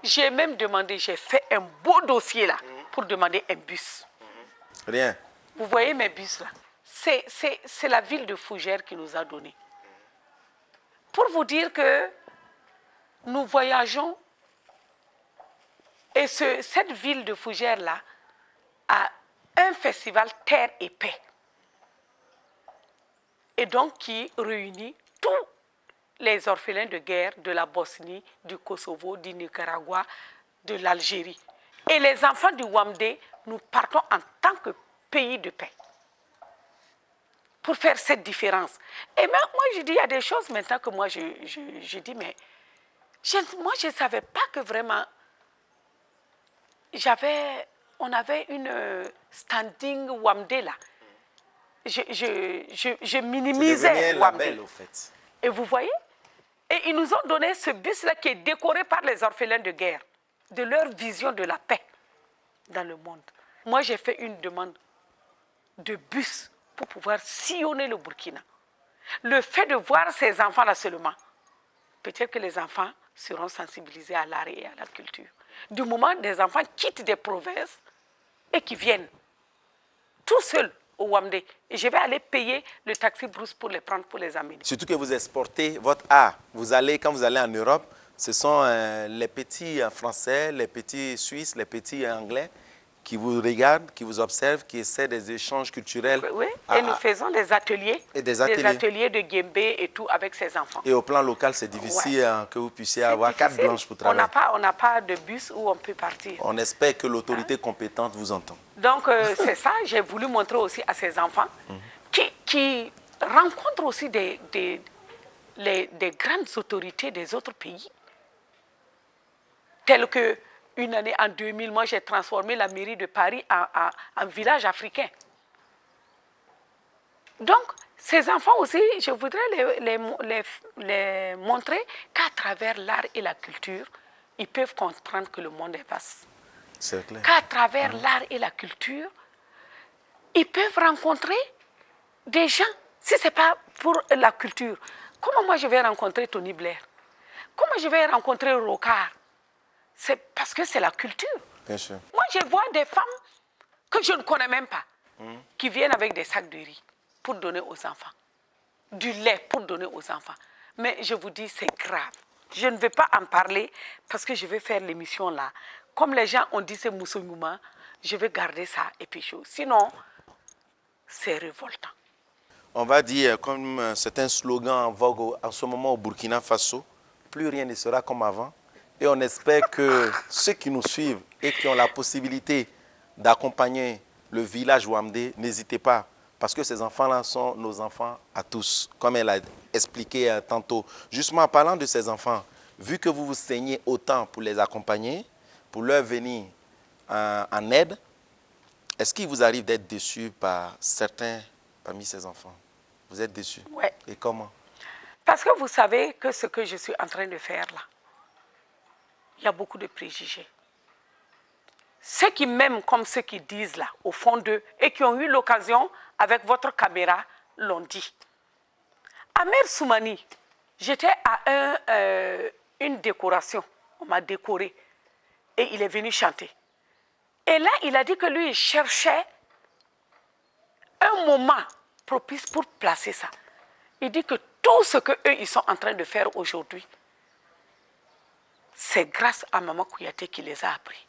S3: J'ai même demandé, j'ai fait un beau dossier là pour demander un bus.
S1: Rien.
S3: Vous voyez mes bus là, c'est la ville de Fougères qui nous a donné. Pour vous dire que nous voyageons et cette ville de Fougères là a un festival Terre et Paix. Et donc qui réunit tous les orphelins de guerre de la Bosnie, du Kosovo, du Nicaragua, de l'Algérie. Et les enfants du Wamdé, nous partons en tant que pays de paix pour faire cette différence. Et même moi, je dis, il y a des choses maintenant que moi, je dis, mais moi, je ne savais pas que vraiment, on avait une standing Wamdé là. Je minimisais
S1: Wamdé. Au fait.
S3: Et vous voyez? Et ils nous ont donné ce bus-là qui est décoré par les orphelins de guerre, de leur vision de la paix dans le monde. Moi, j'ai fait une demande de bus pour pouvoir sillonner le Burkina. Le fait de voir ces enfants-là seulement, peut-être que les enfants seront sensibilisés à l'art et à la culture. Du moment où des enfants quittent des provinces et qui viennent tout seuls au Wamdé, et je vais aller payer le taxi brousse pour les prendre, pour les amener.
S1: Surtout que vous exportez votre art. Quand vous allez en Europe, ce sont les petits Français, les petits Suisses, les petits Anglais qui vous regardent, qui vous observent, qui essaient des échanges culturels.
S3: Oui, et nous faisons des ateliers, des ateliers de Guembé et tout avec ces enfants.
S1: Et au plan local, c'est difficile que vous puissiez avoir carte blanche pour travailler.
S3: On n'a pas de bus où on peut partir.
S1: On espère que l'autorité compétente vous entend.
S3: Donc, c'est ça, j'ai voulu montrer aussi à ces enfants qui rencontrent aussi des grandes autorités des autres pays. Telles que une année en 2000, moi j'ai transformé la mairie de Paris en village africain. Donc, ces enfants aussi, je voudrais les montrer qu'à travers l'art et la culture, ils peuvent comprendre que le monde est vaste.
S1: C'est clair.
S3: Qu'à travers l'art et la culture, ils peuvent rencontrer des gens. Si ce n'est pas pour la culture, comment moi je vais rencontrer Tony Blair? Comment je vais rencontrer Rocard? C'est parce que c'est la culture.
S1: Bien sûr.
S3: Moi, je vois des femmes que je ne connais même pas, qui viennent avec des sacs de riz pour donner aux enfants, du lait pour donner aux enfants. Mais je vous dis, c'est grave. Je ne vais pas en parler parce que je vais faire l'émission là. Comme les gens ont dit c'est Mousso Nyouma, je vais garder ça et puis chaud. Sinon, c'est révoltant.
S1: On va dire, comme c'est un slogan en vogue en ce moment au Burkina Faso, plus rien ne sera comme avant. Et on espère que ceux qui nous suivent et qui ont la possibilité d'accompagner le village Wamdé, n'hésitez pas. Parce que ces enfants-là sont nos enfants à tous, comme elle a expliqué tantôt. Justement, en parlant de ces enfants, vu que vous vous saignez autant pour les accompagner, pour leur venir en aide, est-ce qu'il vous arrive d'être déçu par certains parmi ces enfants? Vous êtes déçu?
S3: Oui.
S1: Et comment?
S3: Parce que vous savez que ce que je suis en train de faire là, il y a beaucoup de préjugés. Ceux qui m'aiment comme ceux qui disent là, au fond d'eux, et qui ont eu l'occasion, avec votre caméra, l'ont dit. Amer Soumani, j'étais à une décoration, on m'a décoré, et il est venu chanter. Et là, il a dit que lui, il cherchait un moment propice pour placer ça. Il dit que tout ce qu'eux, ils sont en train de faire aujourd'hui, c'est grâce à Maman Kouyaté qui les a appris.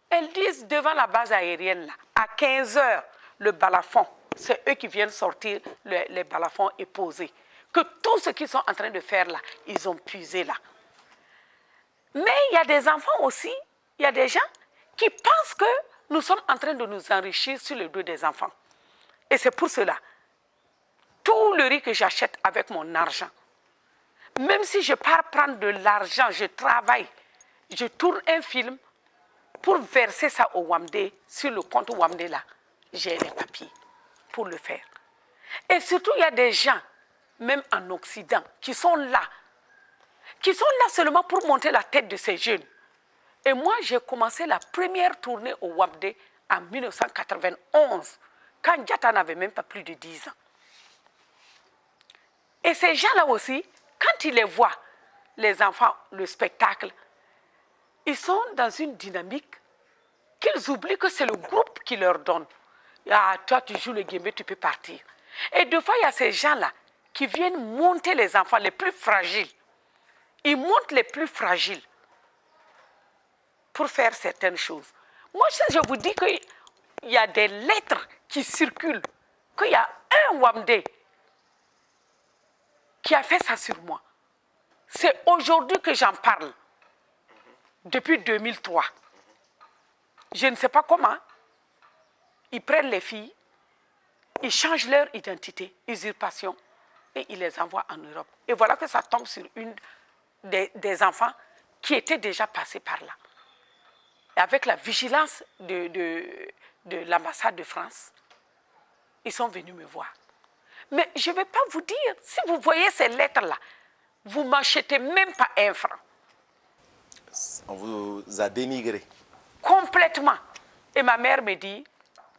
S3: Elles disent devant la base aérienne, là, à 15 h, le balafon, c'est eux qui viennent sortir les balafons et poser. Que tout ce qu'ils sont en train de faire là, ils ont puisé là. Mais il y a des enfants aussi, il y a des gens qui pensent que nous sommes en train de nous enrichir sur le dos des enfants. Et c'est pour cela, tout le riz que j'achète avec mon argent, même si je pars prendre de l'argent, je travaille, je tourne un film pour verser ça au Wamdé, sur le compte Wamdé là, j'ai les papiers pour le faire. Et surtout, il y a des gens, même en Occident, qui sont là seulement pour monter la tête de ces jeunes. Et moi, j'ai commencé la première tournée au Wamdé en 1991, quand Diatta n'avait même pas plus de 10 ans. Et ces gens-là aussi, quand ils les voient, les enfants, le spectacle, ils sont dans une dynamique qu'ils oublient que c'est le groupe qui leur donne. Ah, toi, tu joues le guémé, tu peux partir. Et deux fois, il y a ces gens-là qui viennent monter les enfants les plus fragiles. Ils montent les plus fragiles pour faire certaines choses. Moi, je vous dis qu'il y a des lettres qui circulent, qu'il y a un Wamdé qui a fait ça sur moi. C'est aujourd'hui que j'en parle, depuis 2003. Je ne sais pas comment. Ils prennent les filles, ils changent leur identité, usurpation, et ils les envoient en Europe. Et voilà que ça tombe sur une des enfants qui étaient déjà passés par là. Et avec la vigilance de l'ambassade de France, ils sont venus me voir. Mais je ne vais pas vous dire, si vous voyez ces lettres-là, vous ne m'achetez même pas un franc.
S1: On vous a dénigré.
S3: Complètement. Et ma mère me dit,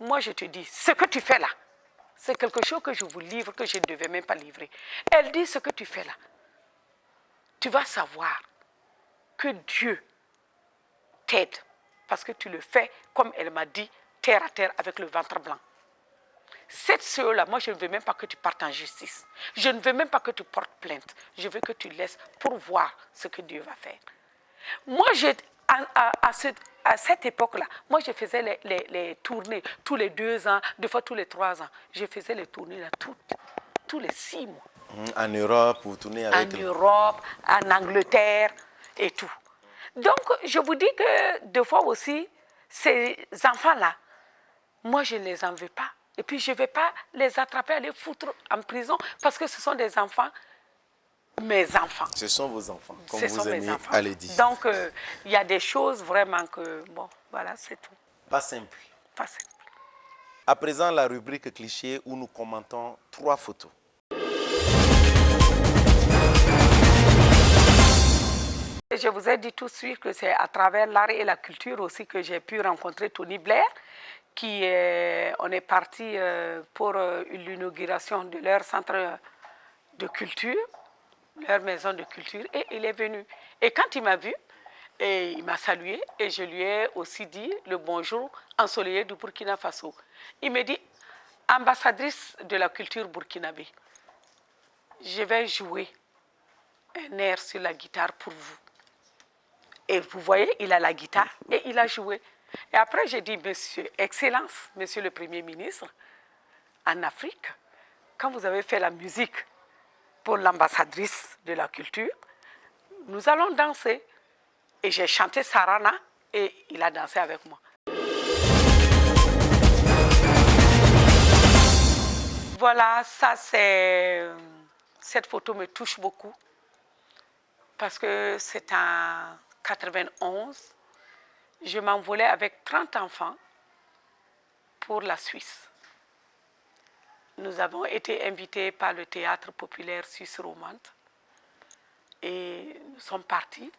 S3: moi je te dis, ce que tu fais là, c'est quelque chose que je vous livre, que je ne devais même pas livrer. Elle dit, ce que tu fais là, tu vas savoir que Dieu t'aide, parce que tu le fais, comme elle m'a dit, terre à terre avec le ventre blanc. Cette sœur-là, moi, je ne veux même pas que tu partes en justice. Je ne veux même pas que tu portes plainte. Je veux que tu laisses pour voir ce que Dieu va faire. Moi, à cette époque-là, moi, je faisais les tournées tous les 2 ans, 2 fois tous les 3 ans. Je faisais les tournées là, tous les 6 mois.
S1: En Europe, vous tournez avec...
S3: En Europe, en Angleterre et tout. Donc, je vous dis que des fois aussi, ces enfants-là, moi, je ne les en veux pas. Et puis, je ne vais pas les attraper, les foutre en prison, parce que ce sont des enfants, mes enfants.
S1: Ce sont vos enfants, comme
S3: ce
S1: vous
S3: sont
S1: aimez
S3: mes enfants.
S1: à le dire.
S3: Donc, il y a des choses vraiment que, bon, voilà, c'est tout.
S1: Pas simple.
S3: Pas simple.
S1: À présent, la rubrique cliché où nous commentons 3 photos.
S3: Je vous ai dit tout de suite que c'est à travers l'art et la culture aussi que j'ai pu rencontrer Tony Blair, on est parti pour l'inauguration de leur centre de culture, leur maison de culture, et il est venu. Et quand il m'a vu, et il m'a salué, et je lui ai aussi dit le bonjour ensoleillé du Burkina Faso. Il me dit, ambassadrice de la culture burkinabé, je vais jouer un air sur la guitare pour vous. Et vous voyez, il a la guitare et il a joué. Et après, j'ai dit, Monsieur, Excellence, Monsieur le Premier ministre, en Afrique, quand vous avez fait la musique pour l'ambassadrice de la culture, nous allons danser. Et j'ai chanté Sarana et il a dansé avec moi. Voilà, cette photo me touche beaucoup parce que c'est en 91. Je m'envolais avec 30 enfants pour la Suisse. Nous avons été invités par le théâtre populaire suisse romande et nous sommes partis.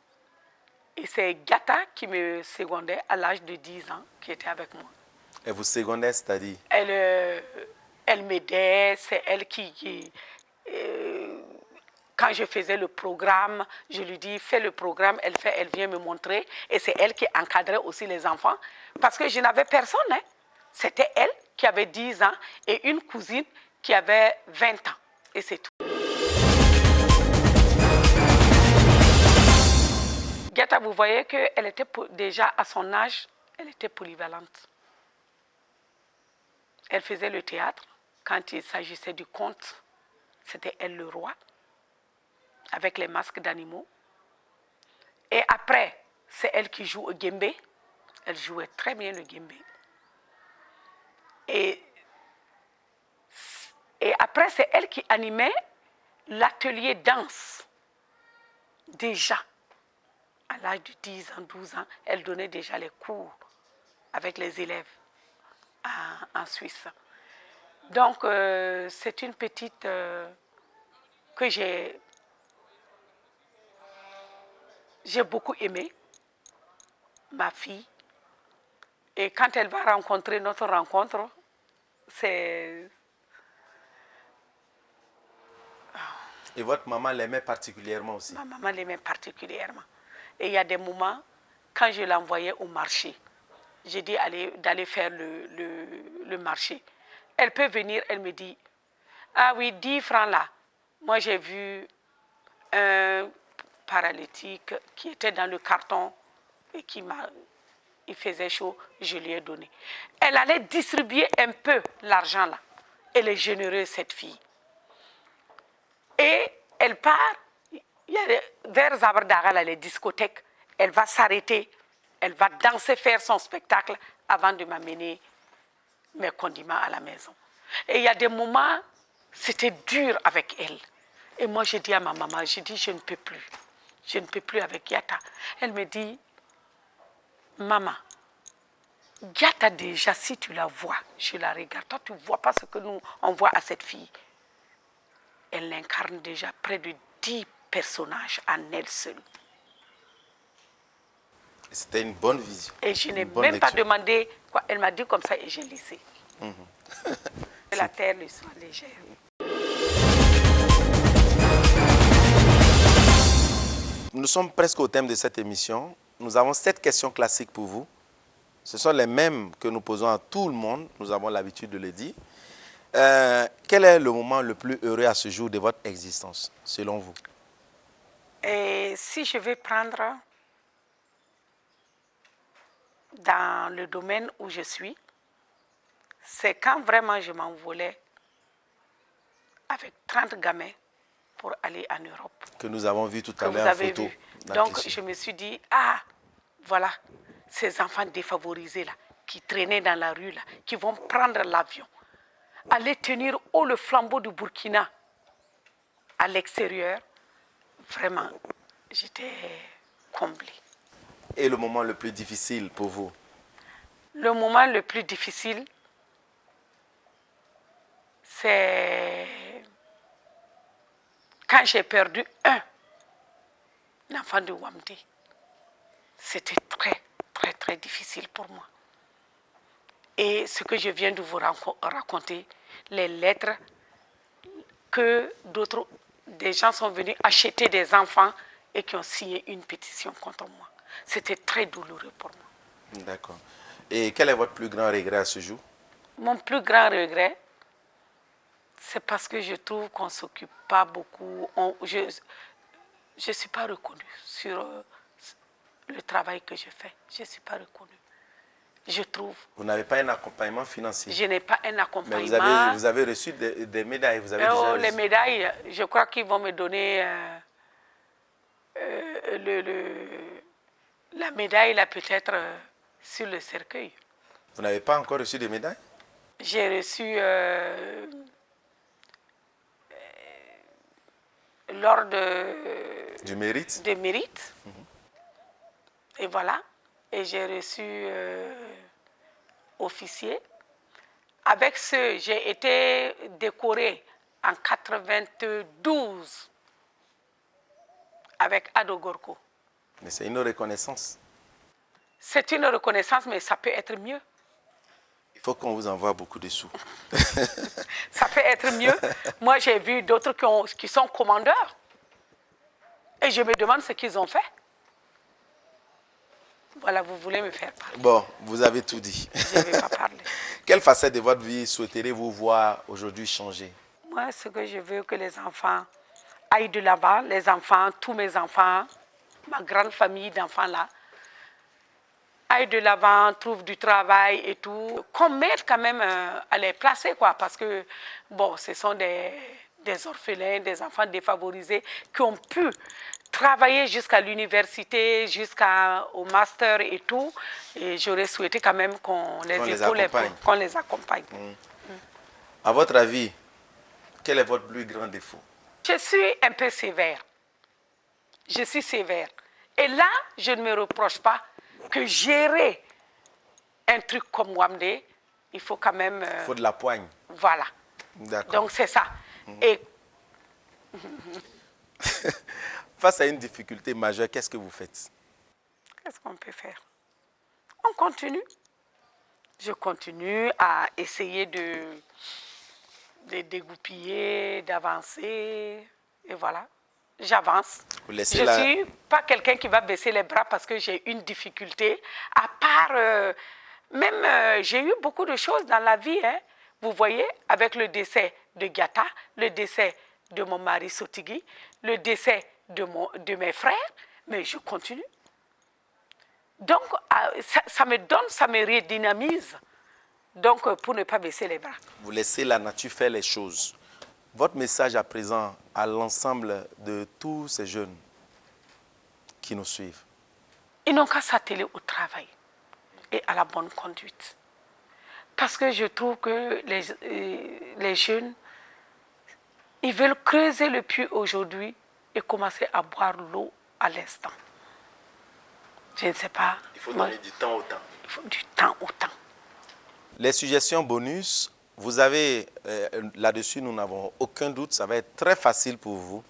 S3: Et c'est Gata qui me secondait à l'âge de 10 ans, qui était avec moi.
S1: Et vous secondez, c'est-à-dire?
S3: Elle m'aidait, c'est elle quand je faisais le programme, je lui dis, fais le programme, elle vient me montrer. Et c'est elle qui encadrait aussi les enfants. Parce que je n'avais personne, hein. C'était elle qui avait 10 ans et une cousine qui avait 20 ans. Et c'est tout. Gata, vous voyez qu'elle était déjà à son âge, elle était polyvalente. Elle faisait le théâtre. Quand il s'agissait du conte, c'était elle le roi, avec les masques d'animaux. Et après, c'est elle qui joue au djembé. Elle jouait très bien le djembé. Et après, c'est elle qui animait l'atelier danse. Déjà, à l'âge de 10 ans, 12 ans, elle donnait déjà les cours avec les élèves en Suisse. Donc, c'est une petite que j'ai beaucoup aimée, ma fille. Et quand elle va rencontrer notre rencontre, c'est...
S1: Et votre maman l'aimait particulièrement aussi?
S3: Ma maman l'aimait particulièrement. Et il y a des moments, quand je l'envoyais au marché, j'ai dit d'aller faire le marché. Elle peut venir, elle me dit, ah oui, 10 francs là. Moi, j'ai vu un paralytique qui était dans le carton et il faisait chaud, je lui ai donné. Elle allait distribuer un peu l'argent là. Elle est généreuse, cette fille. Et elle part, vers Zabardaga, les discothèques, elle va s'arrêter, elle va danser, faire son spectacle avant de m'amener mes condiments à la maison. Et il y a des moments, c'était dur avec elle. Et moi, j'ai dit à ma maman, j'ai dit, je ne peux plus. Je ne peux plus avec Yata. Elle me dit, maman, Yata déjà, si tu la vois, je la regarde. Toi, tu ne vois pas ce que nous, on voit à cette fille. Elle incarne déjà près de 10 personnages en elle seule.
S1: C'était une bonne vision.
S3: Et je n'ai même pas demandé quoi. Elle m'a dit comme ça et j'ai laissé. La terre lui soit légère.
S1: Nous sommes presque au thème de cette émission. Nous avons 7 questions classiques pour vous. Ce sont les mêmes que nous posons à tout le monde. Nous avons l'habitude de le dire. Quel est le moment le plus heureux à ce jour de votre existence, selon vous?
S3: Et si je vais prendre dans le domaine où je suis, c'est quand vraiment je m'envolais avec 30 gamins pour aller en Europe.
S1: Que nous avons vu tout à l'heure en photo.
S3: Donc je me suis dit, ah, voilà, ces enfants défavorisés là, qui traînaient dans la rue là, qui vont prendre l'avion, aller tenir haut le flambeau du Burkina à l'extérieur. Vraiment, j'étais comblée.
S1: Et le moment le plus difficile pour vous?
S3: Le moment le plus difficile, c'est quand j'ai perdu un enfant de Wamdé. C'était très, très, très difficile pour moi. Et ce que je viens de vous raconter, les lettres que des gens sont venus acheter des enfants et qui ont signé une pétition contre moi. C'était très douloureux pour moi.
S1: D'accord. Et quel est votre plus grand regret à ce jour?
S3: Mon plus grand regret, c'est parce que je trouve qu'on ne s'occupe pas beaucoup. Je ne suis pas reconnue sur le travail que je fais. Je ne suis pas reconnue. Je trouve.
S1: Vous n'avez pas un accompagnement financier?
S3: Je n'ai pas un accompagnement.
S1: Mais vous avez reçu des médailles. Vous avez déjà
S3: les médailles, je crois qu'ils vont me donner la médaille, là, peut-être sur le cercueil.
S1: Vous n'avez pas encore reçu de médailles?
S3: J'ai reçu l'ordre
S1: du mérite.
S3: De mérite. Et voilà. Et j'ai reçu officier. Avec ce, j'ai été décorée en 92 avec Ado Gorko.
S1: Mais c'est une reconnaissance.
S3: C'est une reconnaissance, mais ça peut être mieux.
S1: Il faut qu'on vous envoie beaucoup de sous.
S3: Ça peut être mieux. Moi, j'ai vu d'autres qui sont commandeurs. Et je me demande ce qu'ils ont fait. Voilà, vous voulez me faire parler.
S1: Bon, vous avez tout dit.
S3: Je ne vais pas parler.
S1: Quelle facette de votre vie souhaiteriez-vous voir aujourd'hui changer?
S3: Moi, ce que je veux, que les enfants aillent de l'avant, les enfants, tous mes enfants, ma grande famille d'enfants là, aillent de l'avant, trouvent du travail et tout. Qu'on m'aide quand même à les placer, quoi, parce que, bon, ce sont des orphelins, des enfants défavorisés qui ont pu travailler jusqu'à l'université, jusqu'au master et tout. Et j'aurais souhaité quand même qu'on les accompagne.
S1: À votre avis, quel est votre plus grand défaut?
S3: Je suis un peu sévère. Je suis sévère. Et là, je ne me reproche pas que gérer un truc comme Wamdé, il faut quand même...
S1: il faut de la poigne.
S3: Voilà.
S1: D'accord.
S3: Donc c'est ça. Et...
S1: Face à une difficulté majeure, qu'est-ce que vous faites?
S3: Qu'est-ce qu'on peut faire? On continue. Je continue à essayer de dégoupiller, d'avancer. Et voilà. J'avance. Je ne suis pas quelqu'un qui va baisser les bras parce que j'ai une difficulté. À part, j'ai eu beaucoup de choses dans la vie. Hein. Vous voyez, avec le décès de Gata, le décès de mon mari Sotigui, le décès de mes frères, mais je continue. Donc, ça me donne, ça me redynamise. Donc, pour ne pas baisser les bras.
S1: Vous laissez la nature faire les choses. Votre message à présent à l'ensemble de tous ces jeunes qui nous suivent?
S3: Ils n'ont qu'à s'atteler au travail et à la bonne conduite. Parce que je trouve que les jeunes, ils veulent creuser le puits aujourd'hui et commencer à boire l'eau à l'instant. Je ne sais pas.
S1: Il faut donner du temps au temps.
S3: Il faut du temps au temps.
S1: Les suggestions bonus, vous avez, là-dessus, nous n'avons aucun doute, ça va être très facile pour vous.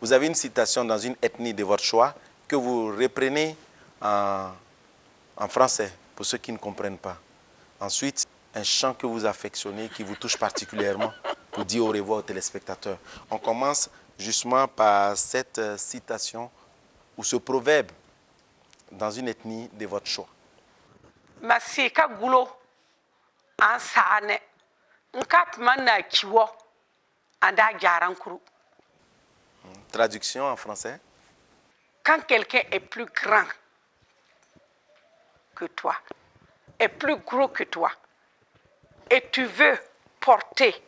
S1: Vous avez une citation dans une ethnie de votre choix que vous reprenez en français, pour ceux qui ne comprennent pas. Ensuite, un chant que vous affectionnez, qui vous touche particulièrement, pour dire au revoir aux téléspectateurs. On commence justement par cette citation ou ce proverbe dans une ethnie de votre choix.
S3: Masika gulo ansane nkat manna kiwo anda jarankuru.
S1: Traduction en français.
S3: Quand quelqu'un est plus grand que toi, est plus gros que toi, et tu veux porter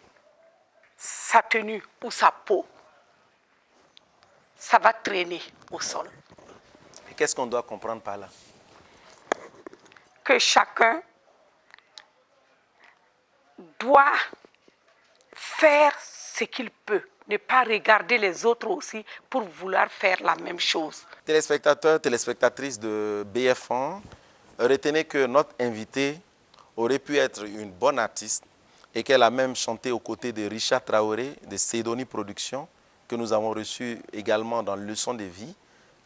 S3: sa tenue ou sa peau, ça va traîner au sol.
S1: Et qu'est-ce qu'on doit comprendre par là?
S3: Que chacun doit faire ce qu'il peut, ne pas regarder les autres aussi pour vouloir faire la même chose.
S1: Téléspectateurs, téléspectatrices de BF1, retenez que notre invité aurait pu être une bonne artiste et qu'elle a même chanté aux côtés de Richard Traoré de Cédoni Productions, que nous avons reçu également dans Leçon de vie,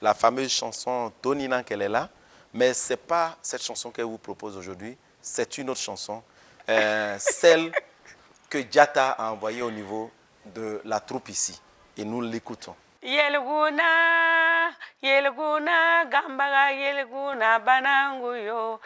S1: la fameuse chanson Tonina qu'elle est là. Mais ce n'est pas cette chanson qu'elle vous propose aujourd'hui, c'est une autre chanson, celle que Diatta a envoyée au niveau de la troupe ici. Et nous l'écoutons.
S3: Yelguna, Yelguna, Gambaga, Yelguna, Bananguyo,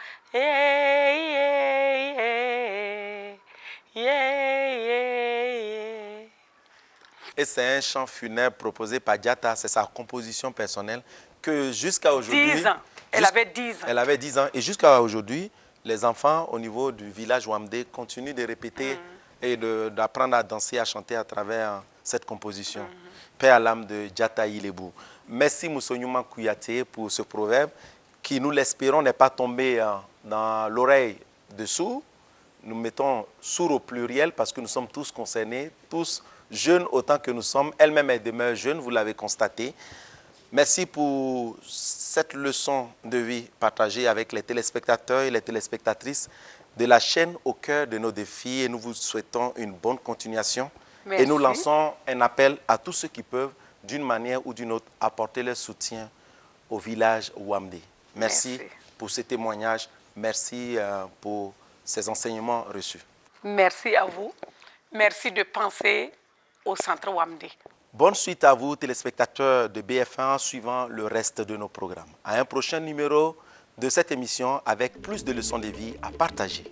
S1: Et c'est un chant funèbre proposé par Diatta, c'est sa composition personnelle que jusqu'à aujourd'hui...
S3: 10 ans, elle avait 10 ans.
S1: Elle avait 10 ans et jusqu'à aujourd'hui, les enfants au niveau du village Wamdé continuent de répéter et d'apprendre à danser, à chanter à travers cette composition. Paix à l'âme de Diatta Ilebou. Merci Moussoyouma Kouyaté pour ce proverbe qui, nous l'espérons, n'est pas tombé dans l'oreille de sourds. Nous mettons sourds au pluriel parce que nous sommes tous concernés, tous jeunes autant que nous sommes. Elle-même, elle demeure jeune, vous l'avez constaté. Merci pour cette leçon de vie partagée avec les téléspectateurs et les téléspectatrices de la chaîne Au cœur de nos défis. Et nous vous souhaitons une bonne continuation.
S3: Merci.
S1: Et nous lançons un appel à tous ceux qui peuvent, d'une manière ou d'une autre, apporter leur soutien au village Wamdé. Merci pour ces témoignages. Merci pour ces enseignements reçus.
S3: Merci à vous. Merci de penser au centre Wamdé.
S1: Bonne suite à vous, téléspectateurs de BF1, suivant le reste de nos programmes. À un prochain numéro de cette émission avec plus de leçons de vie à partager.